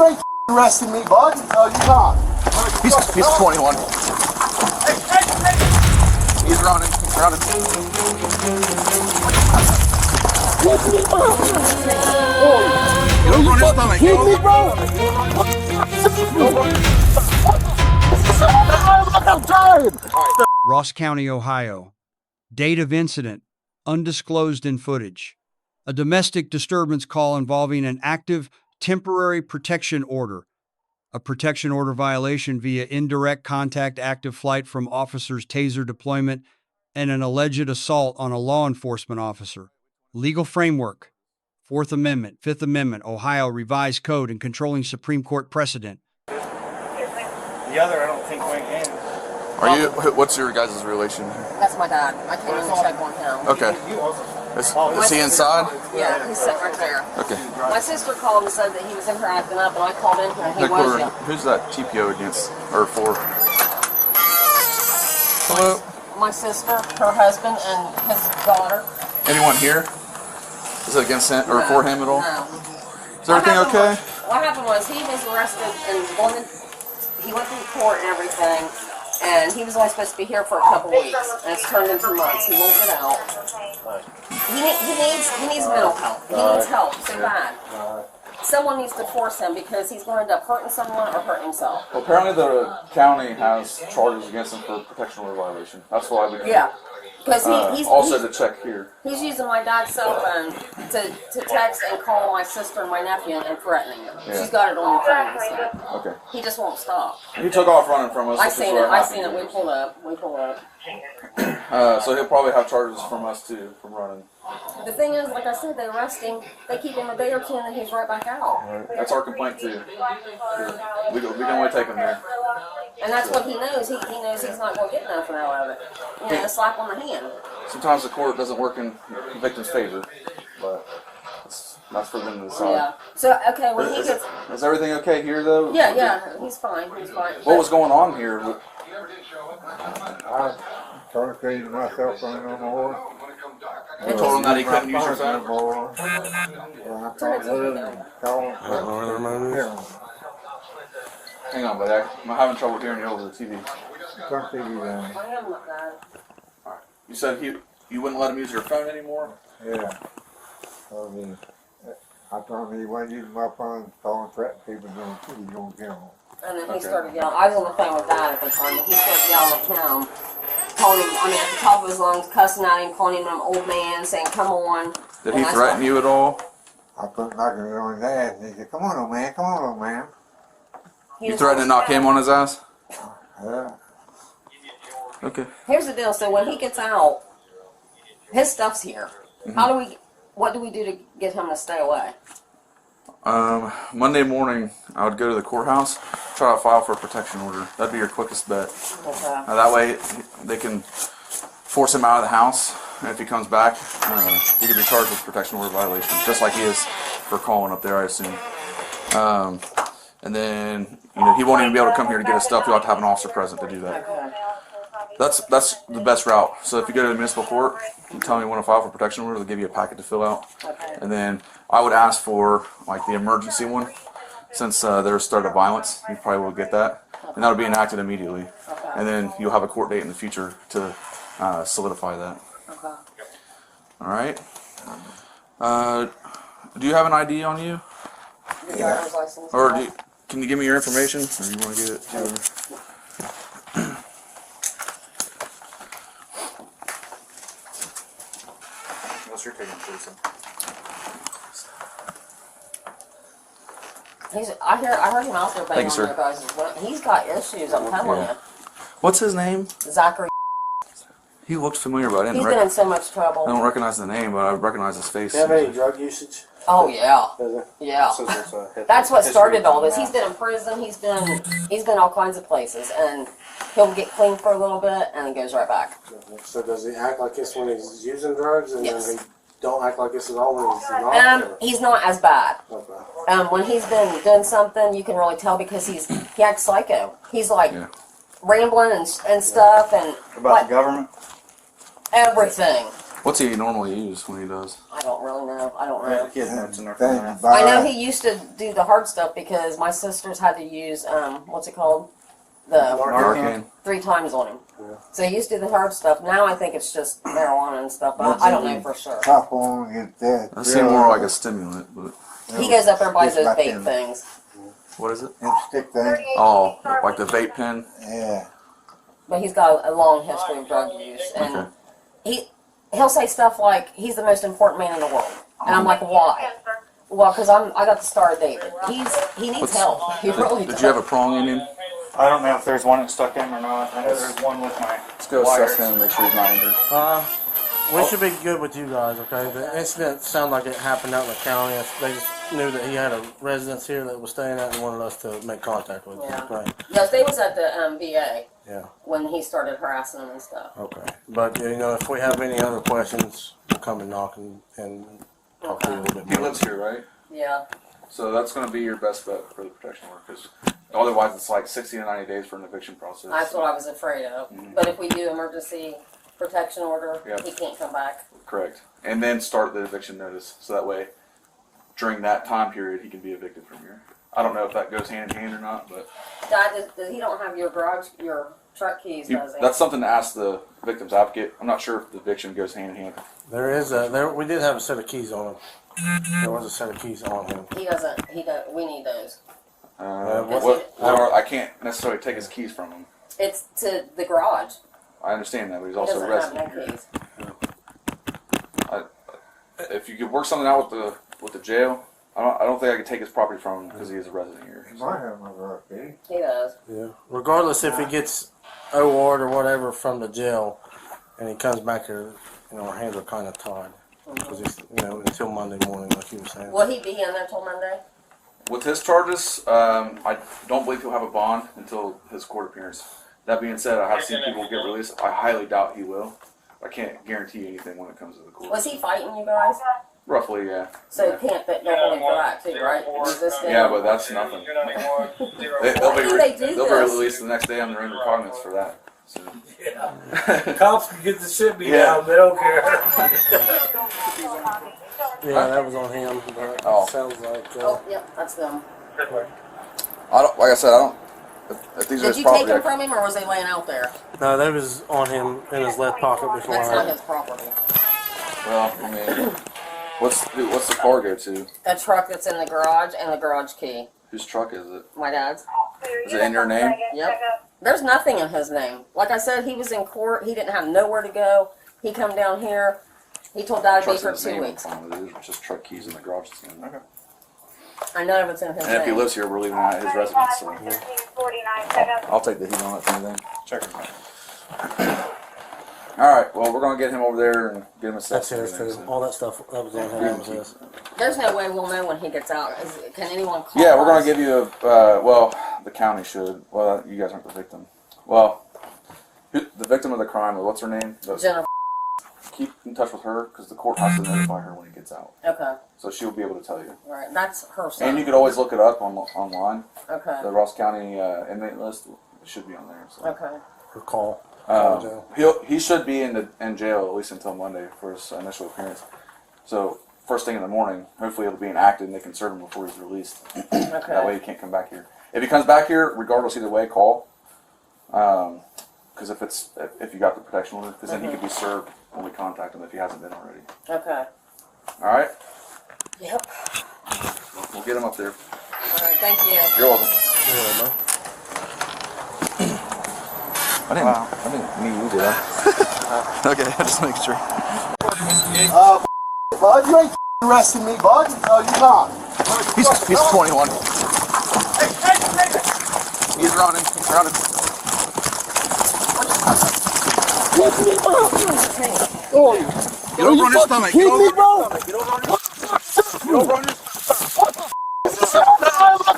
You ain't arresting me, bud. No, you're not. He's 21. He's running. Keep me, bro. I'm tired. Ross County, Ohio. Date of incident, undisclosed in footage. A domestic disturbance call involving an active temporary protection order. A protection order violation via indirect contact, active flight from officers' taser deployment, and an alleged assault on a law enforcement officer. Legal framework. Fourth Amendment, Fifth Amendment, Ohio Revised Code, and controlling Supreme Court precedent. The other, I don't think, went in. Are you? What's your guys' relation? That's my dad. I came in to check on him. Okay. Is he inside? Yeah, he's sitting right there. Okay. My sister called and said that he was in here acting up, and I called in here and he Headquarter, wasn't. who's that TPO against or for? Hello. My sister, her husband, and his daughter. Anyone here? Is it against him or for him at all? No. Is everything okay? What happened was he was arrested and he went through court and everything, and he was only supposed to be here for a couple weeks, and it's turned into months. He won't get out. He needs mental help. He needs help so bad. Someone needs to force him because he's going to end up hurting someone or hurting himself. Well, apparently the county has charges against him for protection order violation. That's why we. Yeah. Because he's also to check here. He's using my dad's cell phone to text and call my sister and my nephew and threatening them. Yeah. She's got it on the phone and stuff. Okay. He just won't stop. He took off running from us. I seen it. We pulled up. So he'll probably have charges from us too, from running. The thing is, like I said, they arrest him, they keep him a day or two, and then he's right back out. Right. That's our complaint too. We can only take him there. And that's what he knows. He knows he's not going to get nothing out of it. You know, a slap on the hand. Sometimes the court doesn't work in the victim's favor, but that's for them to decide. Yeah. So, okay, when he gets... Is everything okay here though? Yeah, he's fine. What was going on here? I started feeding myself phone no more. You told him that he couldn't use your phone? Well, I thought Hang on, buddy. I'm having trouble hearing you over the TV. turn TV down. I am not bad. You said you wouldn't let him use your phone anymore? Yeah. I told him he wasn't using my phone, calling threatening people, he's going to kill him. And then he started yelling. I was on the phone with Dad at the time, but he started yelling at him. Calling him, at the top of his lungs, cussing at him, calling him an old man, saying, come on. Did he threaten you at all? I put knocking it on his ass, and he said, come on, old man. You threatened to knock him on his ass? Yeah. Okay. Here's the deal. So when he gets out, his stuff's here. Mm-hmm. What do we do to get him to stay away? Monday morning, I would go to the courthouse, try to file for a protection order. That'd be your quickest bet. Okay. That way, they can force him out of the house, and if he comes back, he could be charged with protection order violation, just like he is for calling up there, I assume. And then, he won't even be able to come here to get his stuff. You'll have to have an officer present to do that. Okay. That's the best route. So if you go to the municipal court and tell them you want to file for protection order, they'll give you a packet to fill out. Okay. And then I would ask for like the emergency one, since there's start of violence. You probably will get that, and that'll be enacted immediately. Okay. And then you'll have a court date in the future to solidify that. Okay. All right. Do you have an ID on you, Your driver's license. or can you give me your information, or you want to get it? What's your taking, Jason? I heard him out there banging Thank you, on your guys' window. He's got issues, I'm telling you. What's his name? Zachary. He looked familiar, but I He's been in so much trouble. don't recognize the name, but I recognize his face. Do you have any drug usage? Oh yeah. Does it? Yeah. So there's a That's what history started all of this. that. He's been in prison. He's been all kinds of places, and he'll get clean for a little bit, and then goes right back. So does he act like this when he's using drugs, and Yes. then he don't act like this at all when he's not? Or- He's not as bad. Okay. When he's been doing something, you can really tell because he acts psycho. He's like rambling and stuff and About the government? everything. What's he normally use when he does? I don't really know. I don't know. Things I know he used to do the hard stuff because my sisters had to use what's it called? The Narcan. 3 times on him. Yeah. So he used to do the hard stuff. Now I think it's just marijuana and stuff, but I don't know for sure. Top on get that. That seems more like a stimulant, but He goes up there and buys Just those like vape them. things. what is it? Them stick things. Oh, like the vape pen. Yeah. But he's got a long history of drug use, and Okay. he'll say stuff like he's the most important man in the world, and I'm like, why? Well, because I got the Star of David. He needs What's- help. He really Did does. you have a prong in him? I don't know if there's one that stuck in or not. I know there's one with my Let's go wires. assess him and make sure he's not injured. We should be good with you guys, okay? The incident sounded like it happened out in the county. They just knew that he had a residence here that was staying at and wanted us to make contact with him. Yeah. Right. Yes, they was at the VA Yeah. when he started harassing them and stuff. Okay. But, you know, if we have any other questions, we'll come and knock and talk to you a little bit He more. lives here, right? Yeah. So that's going to be your best bet for the protection order, because otherwise it's like 60 to 90 days for an eviction process. That's what I was afraid of. But if we do emergency protection order, Yeah. he can't come back. Correct. And then start the eviction notice, so that way, during that time period, he can be evicted from here. I don't know if that goes hand in hand or not, but Dad, he don't have your truck keys, does he? that's something to ask the victim's advocate. I'm not sure if the eviction goes hand in hand. We did have a set of keys on him. There was a set of keys on him. He doesn't. We need those. I can't necessarily take his keys from him. It's to the garage. I understand that, but he's He also doesn't a resident have no here. keys. If you could work something out with the jail, I don't think I could take his property from him because he is a resident here. You might have another RP. He does. Yeah. Regardless if he gets OR'd or whatever from the jail and he comes back here, you know, our hands are kind of tied. Because he's, you know, until Monday morning, like you were saying. Will he be in there till Monday? With his charges, I don't believe he'll have a bond until his court appearance. That being said, I have seen people get released. I highly doubt he will. I can't guarantee anything when it comes to the court. Was he fighting you guys? Roughly, yeah. So he can't fit no money for that too, right? Resisting. Yeah, but that's nothing. They'll Why do they do they'll be this? released the next day on their own recognizance for that. So. Cops can get the shit beat Yeah. out, they don't care. Yeah, that was on him. But Oh. sounds like. Oh, yep, that's them. I don't. Like I said, I don't. If these are Did his you property, take them from him, or was they laying out there? No, that was on him in his left pocket before That's not I. his property. well, I mean, what's the car go to? A truck that's in the garage and the garage key. Whose truck is it? My dad's. Is it in your name? Yep. There's nothing in his name. Like I said, he was in court. He didn't have nowhere to go. He come down here. He told Dad to be Truck's for in his 2 name. weeks. It's just truck keys in the garage. Okay. I know it's in his And if he name. lives here, we're leaving out his residence. So I'll take the heat on it for anything. Check it out. All right. Well, we're gonna get him over there and get him That's assessed. his and too. everything, so. All that stuff that was on him was his. There's no way we'll know when he gets out. Can anyone call Yeah, we're gonna us? give you a. Well, the county should. Well, you guys aren't the victim. Well, the victim of the crime. What's her name? Jennifer. Keep in touch with her because the court has to notify her when he gets out. Okay. So she'll be able to tell you. Right. That's her son. And you could always look it up online. Okay. The Ross County inmate list should be on there. So. Okay. Her call. He should be in jail at least until Monday for his initial appearance. So first thing in the morning, hopefully it'll be enacted and they can serve him before he's released. That way he can't come back here. If he comes back here, regardless either way, call. Because if you got the protection order, because then he could be served when we contact him if he hasn't been already. Okay. All right. Yep. We'll get him up there. All right. Thank you. You're welcome. Yeah, man. I didn't mean you did that. Okay, just make sure. Bud, you ain't arresting me, bud. No, you're not. He's 21. He's running. He's running. Oh, Get over on his stomach. kidding me, bro? Get over on your stomach.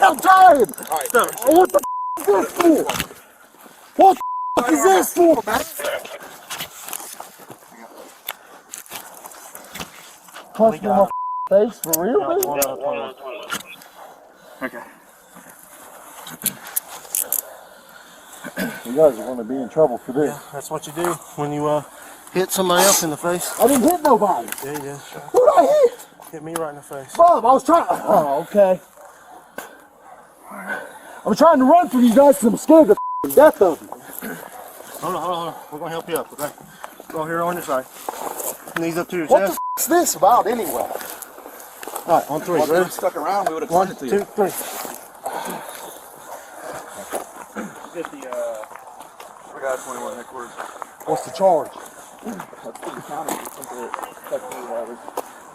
I'm tired. What the is this for? What the is this for, man? Punch me in my face for real, man? Okay. You guys are going to be in trouble for this. That's what you do when you hit somebody else in the face. I didn't hit nobody. Yeah, you did. Who did I hit? Hit me right in the face. Bob, I was trying. Oh, okay. I'm trying to run from you guys because I'm scared to death of you. Hold on. We're gonna help you up, okay? Go here on your side. Knees up to your What chest. the is this about anyway? All right, on three. Well, if they Ready? were stuck around, we would have One, clung it to you. 2, 3. Get the, We got 21 headquarters. What's the charge? That's the county.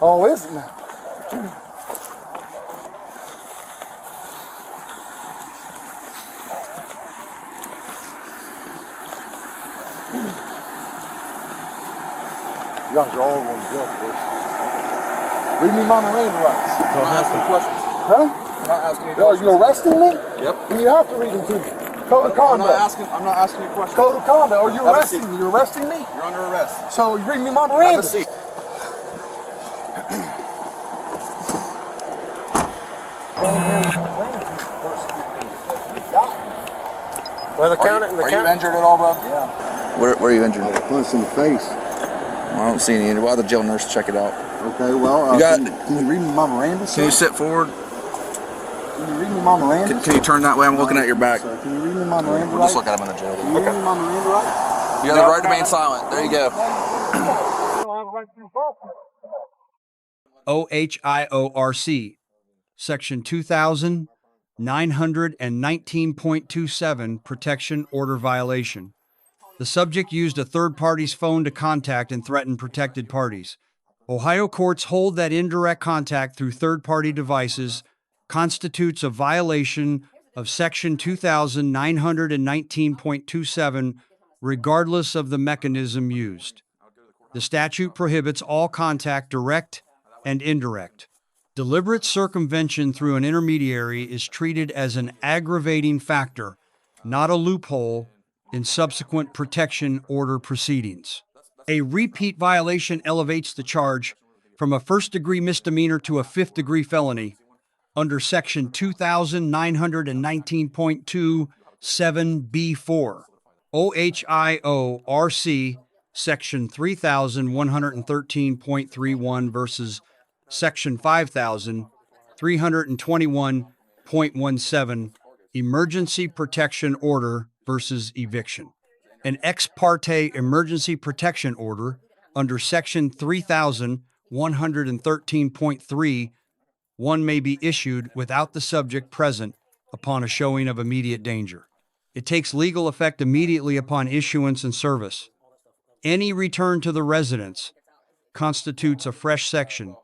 Oh, is it now? You guys are all going to jump this. Read me my Miranda rights. I'm not asking questions. Huh? I'm not asking you Are questions. you arresting me? Yep. Then you have to read them to me. Code of I'm not conduct. asking you questions. Code of conduct. Are you Have a arresting seat. me? You arresting me? You're under arrest. So you read me my Have a Miranda. seat. Well, the Are you injured at all, bro? Yeah. Where are you injured? Punch in the face. I don't see any injury. Why the jail nurse check it out? Okay, well, You got- can you read me my Miranda? Can you sit forward? Can you read me my Miranda? Can you turn that way? I'm looking at your back. Sir, can you read me my Miranda We'll just rights? look at him in the jail. Can you read me my Miranda rights? You have the right to remain silent. There you go. OHIORC, Section 2919.27, Protection Order Violation. The subject used a third party's phone to contact and threaten protected parties. Ohio courts hold that indirect contact through third-party devices constitutes a violation of Section 2919.27, regardless of the mechanism used. The statute prohibits all contact, direct and indirect. Deliberate circumvention through an intermediary is treated as an aggravating factor, not a loophole, in subsequent protection order proceedings. A repeat violation elevates the charge from a first-degree misdemeanor to a fifth-degree felony under Section 2919.27B4. OHIORC Section 3113.31 versus Section 5321.17 Emergency Protection Order versus Eviction. An ex parte emergency protection order under Section 3113.3, one may be issued without the subject present upon a showing of immediate danger. It takes legal effect immediately upon issuance and service. Any return to the residence constitutes a fresh Section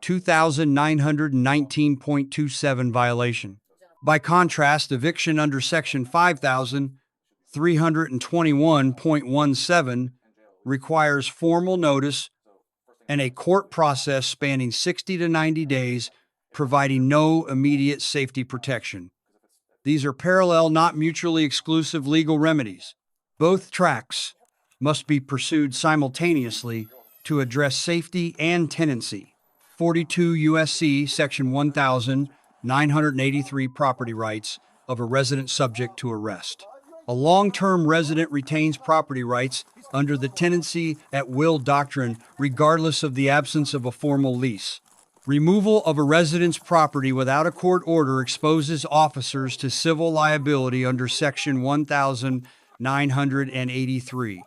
2919.27 violation. By contrast, eviction under Section 5321.17 requires formal notice and a court process spanning 60 to 90 days, providing no immediate safety protection. These are parallel, not mutually exclusive legal remedies. Both tracks must be pursued simultaneously to address safety and tenancy. 42 U.S.C. Section 1983 property rights of a resident subject to arrest. A long-term resident retains property rights under the tenancy at will doctrine regardless of the absence of a formal lease. Removal of a resident's property without a court order exposes officers to civil liability under Section 1983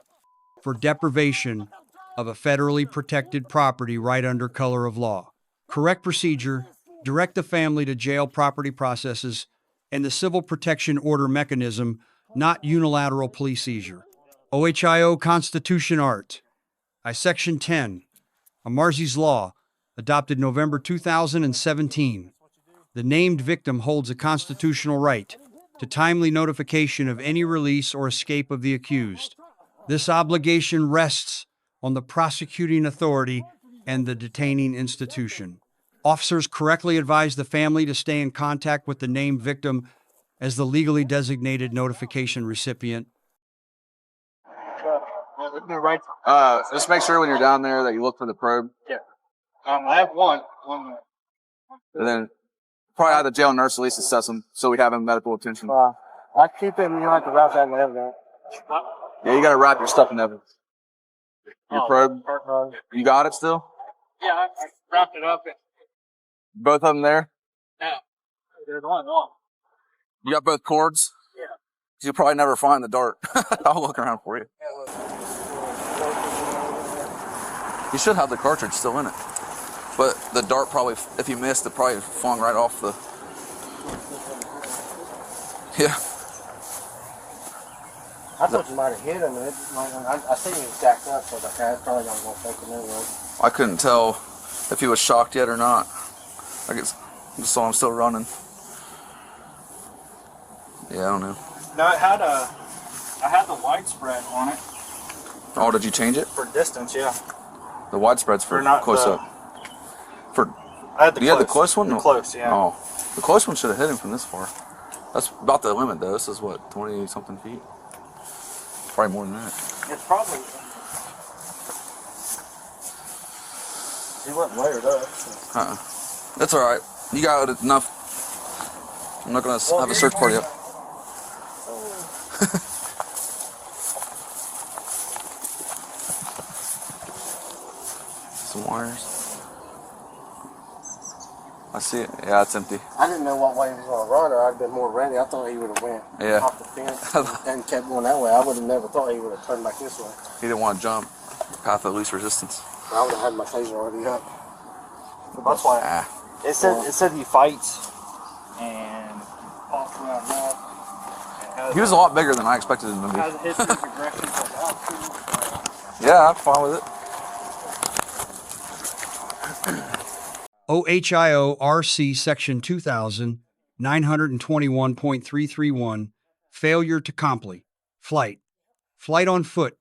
for deprivation of a federally protected property right under color of law. Correct procedure, direct the family to jail property processes, and the civil protection order mechanism, not unilateral police seizure. OHIO Constitution Art. Section 10. Marzy's Law, adopted November 2017. The named victim holds a constitutional right to timely notification of any release or escape of the accused. This obligation rests on the prosecuting authority and the detaining institution. Officers correctly advise the family to stay in contact with the named victim as the legally designated notification recipient. right. Just make sure when you're down there that you look for the probe. I have one. And then probably have the jail nurse at least assess him so we have him medical attention. I keep him, you have to wrap that in evidence. Yeah, you got to wrap your stuff in evidence. Your probe? You got it still? Yeah, I wrapped it up. Both of them there? No, there's only one. You got both cords? Yeah. You'll probably never find the dart. I'll look around for you. You should have the cartridge still in it. But the dart probably, if you missed, it probably flung right off the... Yeah. I thought you might have hit him. I seen him stacked up, so I was like, that's probably not going to take him anyway. I couldn't tell if he was shocked yet or not. I just saw him still running. Yeah, I don't know. No, I had the widespread on it Oh, did you change it? for distance. Yeah. The widespread's for Or not close the- up. For I had the you had the close one? The close, yeah. Oh, the close one should have hit him from this far. That's about the limit though. This is what, 20 something feet? Probably more than that. It's probably. He wasn't layered up. That's all right. You got it enough. I'm not gonna have a search party up. Some wires. I see it. Yeah, it's empty. I didn't know what way he was going to run, or I'd have been more ready. I thought he would have went Yeah. off the fence and kept going that way. I would have never thought he would have turned back this way. He didn't want to jump. Path of least resistance. I would have had my taser already up. That's why Ah. it said he fights and walks around that. He was a lot bigger than I expected him to be. Has a history of aggression for that too. Yeah, I'm fine with it. OHIO RC Section 2921.331, failure to comply. Flight. Flight on foot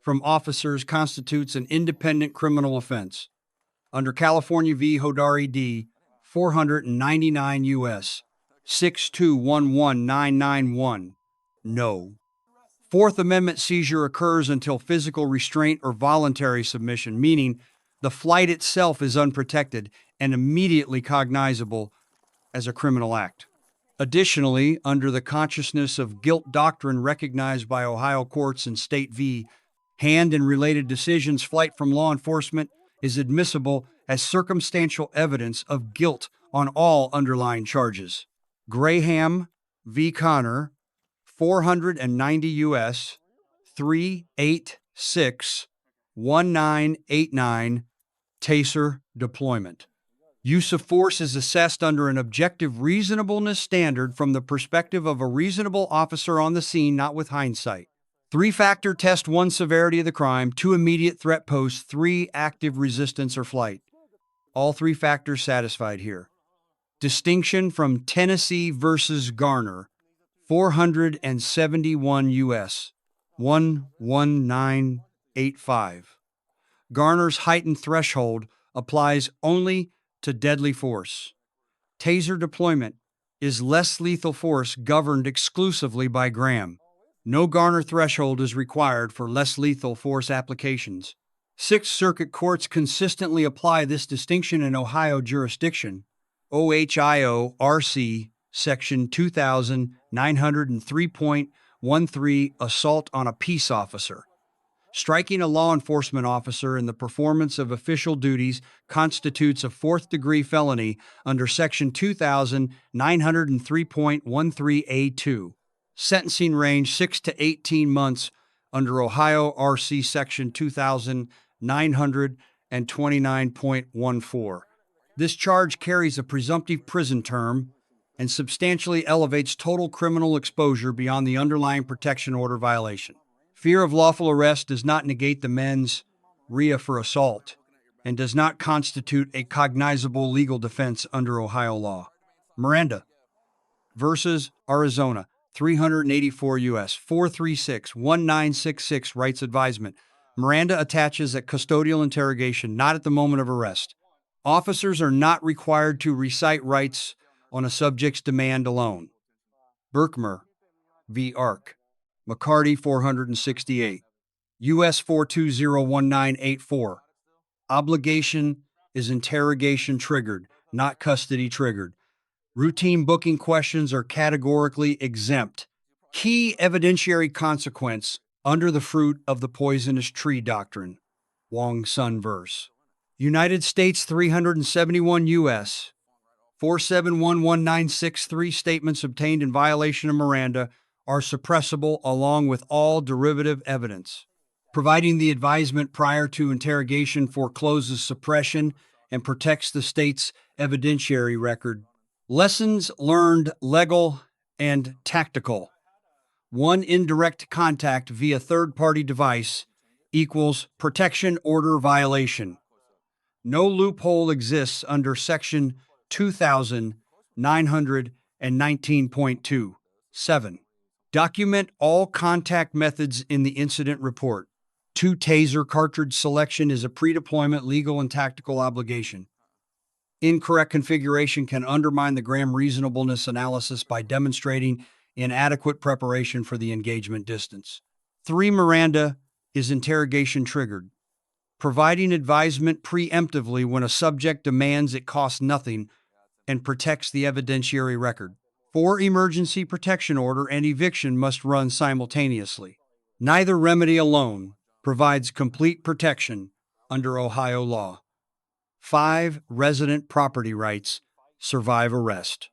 from officers constitutes an independent criminal offense. Under California v. Hodari D. 499 U.S. 6211991. No. Fourth Amendment seizure occurs until physical restraint or voluntary submission, meaning the flight itself is unprotected and immediately cognizable as a criminal act. Additionally, under the consciousness of guilt doctrine recognized by Ohio courts in State v. Hand and related decisions, flight from law enforcement is admissible as circumstantial evidence of guilt on all underlying charges. Graham v. Connor, 490 U.S. 3861989, taser deployment. Use of force is assessed under an objective reasonableness standard from the perspective of a reasonable officer on the scene, not with hindsight. 3-factor test: 1, severity of the crime; 2, immediate threat posed; 3, active resistance or flight. All 3 factors satisfied here. Distinction from Tennessee versus Garner, 471 U.S. 11985. Garner's heightened threshold applies only to deadly force. Taser deployment is less lethal force governed exclusively by Graham. No Garner threshold is required for less lethal force applications. Sixth Circuit courts consistently apply this distinction in Ohio jurisdiction. OHIO RC Section 2903.13, assault on a peace officer. Striking a law enforcement officer in the performance of official duties constitutes a 4th-degree felony under Section 2903.13A2. Sentencing range 6 to 18 months under Ohio RC Section 2929.14. This charge carries a presumptive prison term and substantially elevates total criminal exposure beyond the underlying protection order violation. Fear of lawful arrest does not negate the mens rea for assault and does not constitute a cognizable legal defense under Ohio law. Miranda versus Arizona, 384 U.S. 4361966, rights advisement. Miranda attaches at custodial interrogation, not at the moment of arrest. Officers are not required to recite rights on a subject's demand alone. Berkmer v. Ark, McCarty 468, U.S. 4201984. Obligation is interrogation triggered, not custody triggered. Routine booking questions are categorically exempt. Key evidentiary consequence under the fruit of the poisonous tree doctrine. Wong Sun verse. United States 371 U.S. 4711963 statements obtained in violation of Miranda are suppressible along with all derivative evidence. Providing the advisement prior to interrogation forecloses suppression and protects the state's evidentiary record. Lessons learned, legal and tactical. 1. Indirect contact via third-party device equals protection order violation. No loophole exists under Section 2919.2. 7. Document all contact methods in the incident report. 2. Taser cartridge selection is a pre-deployment legal and tactical obligation. Incorrect configuration can undermine the Graham reasonableness analysis by demonstrating inadequate preparation for the engagement distance. 3. Miranda is interrogation triggered. Providing advisement preemptively when a subject demands it costs nothing and protects the evidentiary record. 4. Emergency protection order and eviction must run simultaneously. Neither remedy alone provides complete protection under Ohio law. 5. Resident property rights survive arrest.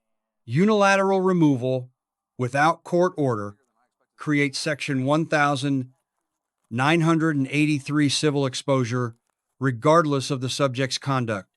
Unilateral removal without court order creates Section 1983 civil exposure regardless of the subject's conduct.